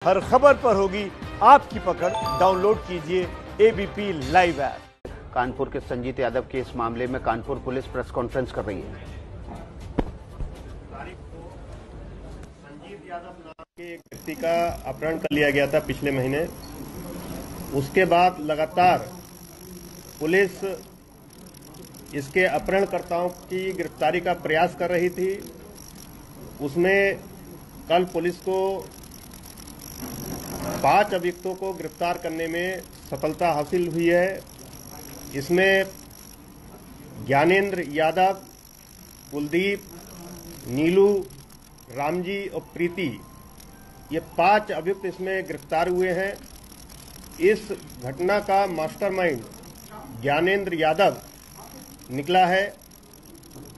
हर खबर पर होगी आपकी पकड़। डाउनलोड कीजिए एबीपी लाइव ऐप। कानपुर के संजीत यादव के इस मामले में कानपुर पुलिस प्रेस कॉन्फ्रेंस कर रही है। संजीत यादव नाम के एक व्यक्ति का अपहरण कर लिया गया था पिछले महीने। उसके बाद लगातार पुलिस इसके अपहरणकर्ताओं की गिरफ्तारी का प्रयास कर रही थी। उसमें कल पुलिस को 5 अभियुक्तों को गिरफ्तार करने में सफलता हासिल हुई है। इसमें ज्ञानेंद्र यादव, कुलदीप, नीलू, रामजी और प्रीति, ये 5 अभियुक्त इसमें गिरफ्तार हुए हैं। इस घटना का मास्टरमाइंड ज्ञानेंद्र यादव निकला है,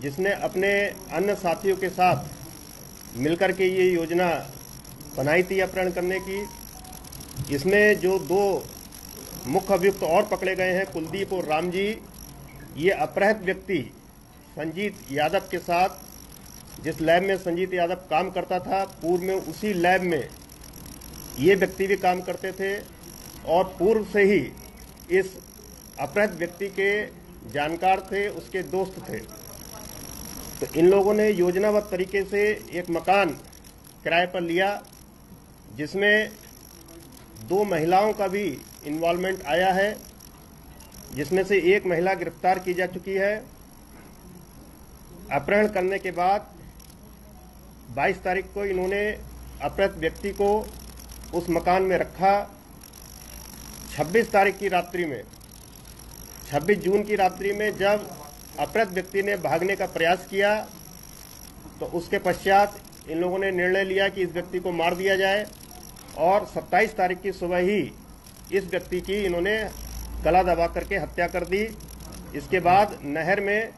जिसने अपने अन्य साथियों के साथ मिलकर के ये योजना बनाई थी अपहरण करने की। इसमें जो 2 मुख्य अभियुक्त और पकड़े गए हैं, कुलदीप और रामजी, ये अपहृत व्यक्ति संजीत यादव के साथ जिस लैब में संजीत यादव काम करता था, पूर्व में उसी लैब में ये व्यक्ति भी काम करते थे और पूर्व से ही इस अपहृत व्यक्ति के जानकार थे, उसके दोस्त थे। तो इन लोगों ने योजनाबद्ध तरीके से एक मकान किराए पर लिया, जिसमें 2 महिलाओं का भी इन्वॉल्वमेंट आया है, जिसमें से एक महिला गिरफ्तार की जा चुकी है। अपहरण करने के बाद 22 तारीख को इन्होंने अपहृत व्यक्ति को उस मकान में रखा। 26 तारीख की रात्रि में, 26 जून की रात्रि में जब अपहृत व्यक्ति ने भागने का प्रयास किया, तो उसके पश्चात इन लोगों ने निर्णय लिया कि इस व्यक्ति को मार दिया जाए और 27 तारीख की सुबह ही इस व्यक्ति की इन्होंने गला दबा करके हत्या कर दी। इसके बाद नहर में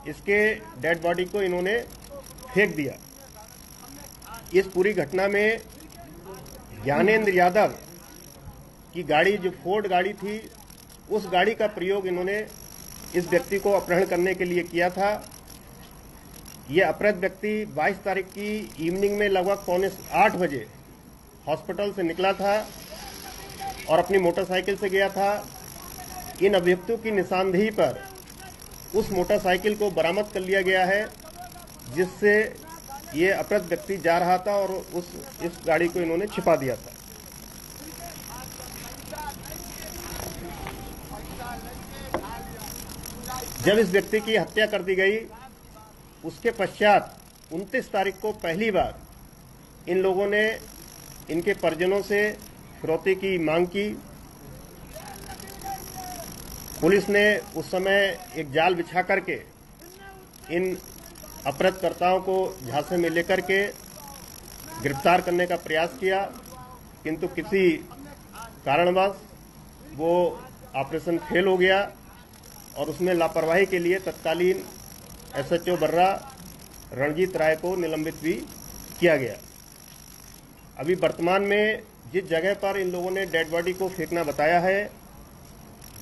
इसके डेड बॉडी को इन्होंने फेंक दिया। इस पूरी घटना में ज्ञानेंद्र यादव की गाड़ी, जो फोर्ड गाड़ी थी, उस गाड़ी का प्रयोग इन्होंने इस व्यक्ति को अपहरण करने के लिए किया था। ये अपहृत व्यक्ति 22 तारीख की इवनिंग में लगभग 7:45 बजे हॉस्पिटल से निकला था और अपनी मोटरसाइकिल से गया था। इन अभियुक्तों की निशानदेही पर उस मोटरसाइकिल को बरामद कर लिया गया है, जिससे ये अपहृत व्यक्ति जा रहा था और इस गाड़ी को इन्होंने छिपा दिया था। जब इस व्यक्ति की हत्या कर दी गई, उसके पश्चात 29 तारीख को पहली बार इन लोगों ने इनके परिजनों से फिरौती की मांग की। पुलिस ने उस समय एक जाल बिछा करके इन अपहरणकर्ताओं को झांसे में लेकर के गिरफ्तार करने का प्रयास किया, किंतु किसी कारणवश वो ऑपरेशन फेल हो गया और उसमें लापरवाही के लिए तत्कालीन एसएचओ बर्रा रणजीत राय को निलंबित भी किया गया। अभी वर्तमान में जिस जगह पर इन लोगों ने डेड बॉडी को फेंकना बताया है,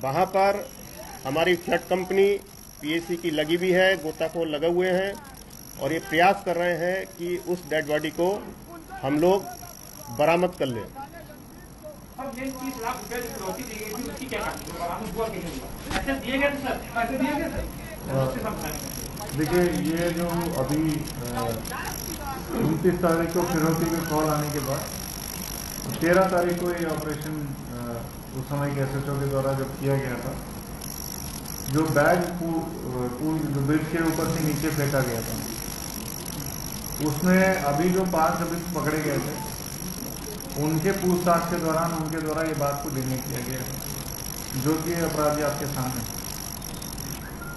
वहां पर हमारी फ्लड कंपनी पीएसी की लगी भी है, गोताखोर लगे हुए हैं और ये प्रयास कर रहे हैं कि उस डेड बॉडी को हम लोग बरामद कर लें। देखिए, ये जो अभी 29 तारीख को फिरौती में कॉल आने के बाद 13 तारीख को ये ऑपरेशन उस समय के एसएचओ के द्वारा जब किया गया था, जो बैग पूल ब्रिज के ऊपर से नीचे फेंका गया था, उसमें अभी जो 5 अभी पकड़े गए थे, उनके पूछताछ के दौरान उनके द्वारा ये बात को डिनाई किया गया, जो कि अपराधी आपके सामने।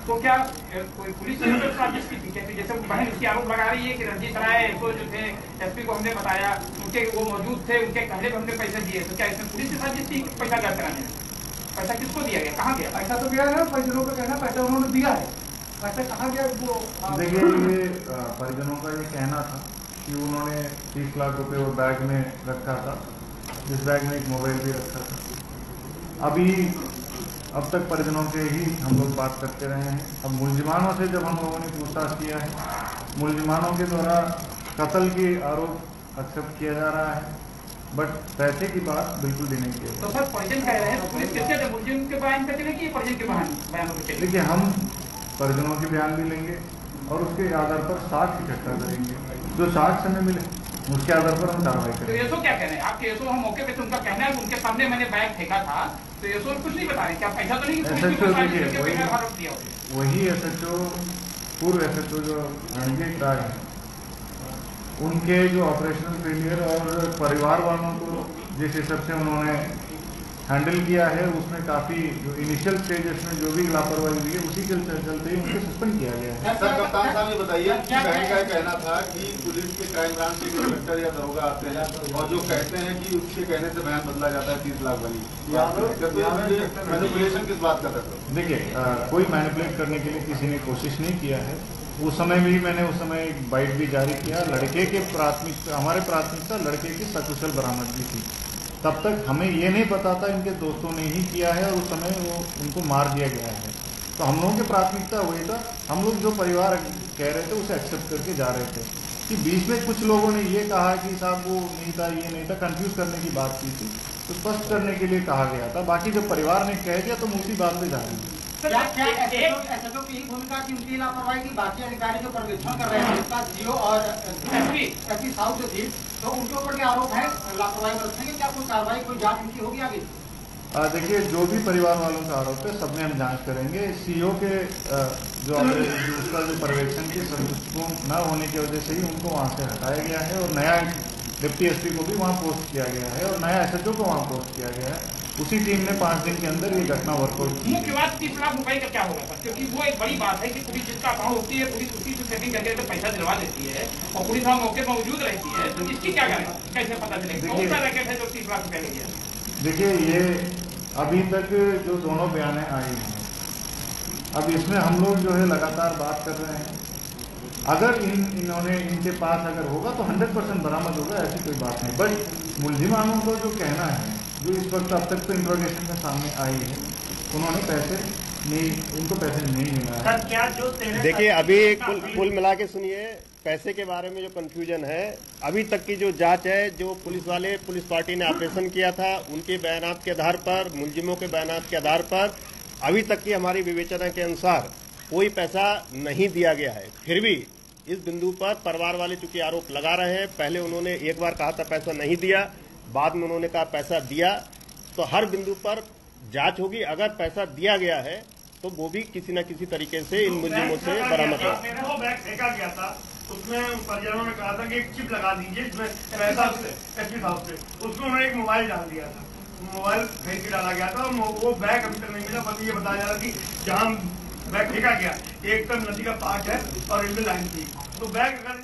तो क्या कोई पुलिस साजिश की थी? जैसे बहन इसकी आरोप लगा रही है कि रणजीत राय को जो थे एसपी को हमने बताया, उनके वो मौजूद थे, उनके कहने पर हमने पैसे दिए, तो क्या इसमें पुलिस की साजिश थी? पैसा गायब कराने में पैसा किसको दिया गया, कहाँ गया? पैसा तो गया है, परिजनों का कहना पैसा उन्होंने दिया है, पैसा कहाँ गया? वो देखिए, ये परिजनों का ये कहना था कि उन्होंने 30 लाख रुपए वो बैग में रखा था, जिस बैग में एक मोबाइल भी रखा था। अब तक परिजनों के ही हम लोग बात करते रहे हैं। अब मुलजिमानों से जब हम लोगों ने पूछताछ किया है, मुलजिमानों के द्वारा कत्ल के आरोप एक्सेप्ट किया जा रहा है बट पैसे की बात बिल्कुल भी नहीं की तो सर परिजन कह रहे हैं पुलिस किसके मुलजिम के बयान पे चलेगी कि परिजन के बयान पे चलेगी? देखिए, हम परिजनों के बयान भी लेंगे और उसके आधार पर साक्ष्य इकट्ठा करेंगे। जो साक्ष्य हमें मिले उसके आधार पर हम कार्रवाई तो करेंगे। येसो क्या कह रहे हैं? आपके येसो हम मौके पे तो उनका कहना है उनके सामने मैंने बैग फेंका था, तो येसो कुछ नहीं बता रहे क्या? पैसा तो नहीं कि पुलिस को साजिश करके पैसा आरोप दिया हो? वही SHO, पूर्व SHO जो रणजीत राय है, उनके जो ऑपरेशनल फेलियर और परिवार वालों को जिस हिसाब से उन्होंने हैंडल किया है, उसमें काफी जो इनिशियल स्टेजेस में जो भी लापरवाही हुई है उसी के चलते ही उनको सस्पेंड किया गया है। सर, कप्तान साहब ये बताइए कि बहन का कहना था कि पुलिस के क्राइम ब्रांच के इंस्पेक्टर या दरोगा आते हैं और जो कहते हैं कि उसके कहने से बयान बदला जाता है 30 लाख वाली, मैनिपुलेशन किस बात का था? देखिए, कोई मैनिपुलेट करने के लिए किसी ने कोशिश नहीं किया है। उस समय भी मैंने एक बाइट भी जारी किया। लड़के के हमारे प्राथमिकता लड़के की सकुशल बरामदगी थी। तब तक हमें ये नहीं पता था इनके दोस्तों ने ही किया है और उस समय उनको मार दिया गया है। तो हम लोगों की प्राथमिकता वही था। हम लोग जो परिवार कह रहे थे उसे एक्सेप्ट करके जा रहे थे कि बीच में कुछ लोगों ने ये कहा कि साहब वो नहीं था, ये नहीं था, कंफ्यूज करने की बात की थी, तो स्पष्ट करने के लिए कहा गया था। बाकी जब परिवार ने कह दिया तो हम उसी बात पे जा रहे हैं। SHO की भूमिका की उनकी लापरवाही की, बाकी अधिकारी जो पर्यवेक्षण कर रहे हैं उसका जीओ और एसपी साउथ जो थी, तो उनके ऊपर क्या आरोप है लापरवाही बरतने की? क्या कोई कार्रवाई, कोई जांच उनकी होगी आगे? देखिए, जो भी परिवार वालों का आरोप है सब में हम जांच करेंगे। CO के उसका जो पर्यवेक्षण की संतुष्ट न होने की वजह से ही उनको वहाँ से हटाया गया है और नया डिप्टी SP को भी वहाँ पोस्ट किया गया है और नया SHO को वहाँ पोस्ट किया गया है। उसी टीम ने 5 दिन के अंदर ये घटना वर्कआउट की। मुख्य बात 30 लाख रुपए का क्या होगा सर? क्योंकि वो एक बड़ी बात है कि पुलिस जिसका अकाउंट होती है पुलिस उसी से सेटिंग करके तो पैसा दिलवा देती है और पुलिस वहाँ मौके पर मौजूद रहती है, तो इसकी क्या करेगा? कैसे पता चलेगा कौन सा रैकेट है जो 30 लाख रुपए ले गया? देखिए, ये अभी तक जो दोनों बयानें आई हैं, अब इसमें हम लोग जो है लगातार बात कर रहे हैं। अगर इन्होंने इनके पास अगर होगा तो 100% बरामद होगा, ऐसी कोई बात नहीं। बट मुलजिमानों को जो कहना है, जो इस वक्त अब तक तो इंट्रोगेशन में सामने आई है, उन्होंने पैसे नहीं, उनको पैसे नहीं मिला है। देखिए, अभी कुल मिला के सुनिए, पैसे के बारे में जो कंफ्यूजन है, अभी तक की जो जांच है, जो पुलिस पार्टी ने ऑपरेशन किया था उनके बयानात के आधार पर, मुलजिमों के बयानात के आधार पर अभी तक की हमारी विवेचना के अनुसार कोई पैसा नहीं दिया गया है। फिर भी इस बिंदु पर परिवार वाले चूंकि आरोप लगा रहे हैं, पहले उन्होंने एक बार कहा था पैसा नहीं दिया, बाद में उन्होंने कहा पैसा दिया, तो हर बिंदु पर जांच होगी। अगर पैसा दिया गया है तो वो भी किसी न किसी तरीके से इन मुलजिमों से बरामद हो। वो बैग फेंका गया था, उसमें परिजनों ने कहा था कि एक चिप लगा दीजिए जिसमें पैसा SPO साहब से, उसमें उन्होंने एक मोबाइल डाल दिया था, मोबाइल फेंक के डाला गया था। वो बैग अभी तक नहीं मिला, बल्कि ये बताया जा रहा कि जहाँ बैग फेंका गया एक तरफ नदी का पार्ट है और रेलवे लाइन थी, तो बैग अगर